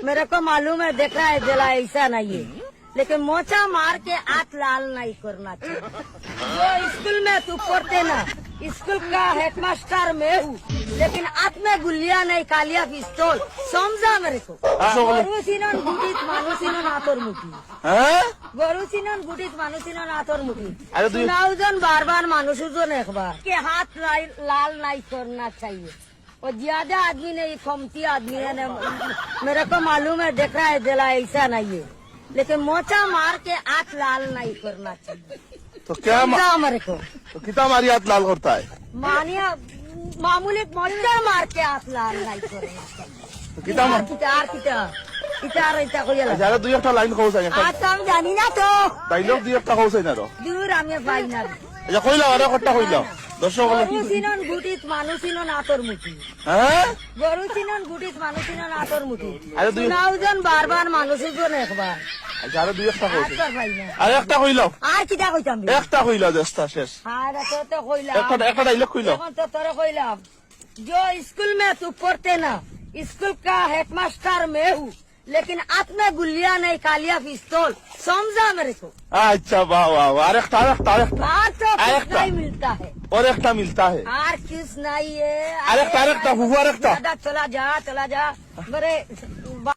मेरे को मालूम है, देख रहा है जला ऐसा नहीं है, लेकिन मोचा मार के हाथ लाल नहीं करना चाहिए। जो स्कूल में तू पढ़ते ना, स्कूल का हेडमास्टर मैं हूँ, लेकिन हाथ में गुलिया नहीं, कालिया पिस्तौल, समझा मेरे को। गरु सिनन गुटित मानु सिनन आतोर मुठी, गरु सिनन गुटित मानु सिनन आतोर मुठी। सुनाओ जन बार बार मानुष जन एक बार के हाथ लाल नहीं करना चाहिए। और ज्यादा आदमी ने, कमती आदमी ने, मेरे को मालूम है, देख रहा है जला ऐसा नहीं है, लेकिन मोचा मार के हाथ लाल नहीं करना चाहिए। तो क्या मेरे को तो कितना हमारी हाथ लाल करता है? मानिया मामूली मोचा मार के हाथ लाल नहीं करना चाहिए। तो कितना যারা দুই একটা লাইন কৌছাই না আমি জানি না তো, ডাইলগ দুই একটা কৌছাই না দূর আমি পাই না। আচ্ছা কইলাও, আরে কথা কইলাও দর্শক বলে গরু চিনন গুটিত মানুষ চিনন আতর মুঠি। গরু চিনন গুটিত মানুষ চিনন আতর মুঠি। নাও জন বারবার মানুষ জন একবার। আচ্ছা আরে দুই একটা কৌছাই, আর পাই না। আরে একটা কইলাও, আর কিটা কইতাম? একটা কইলাও, দেশটা শেষ। আর তো কইলাম, একটা ডাইলগ কইলাও। এখন তো তোরে কইলাম, जो स्कूल में तू पढ़ते ना, स्कूल का हेडमास्टर मैं हूँ, लेकिन हाथ में गुलिया नहीं, कालिया पिस्तौल, समझा मेरे को। अच्छा वाह वाह वाह, अरे बात तो कुछ नहीं मिलता है, और एक मिलता है, और किस नहीं है। अरे चला जा मेरे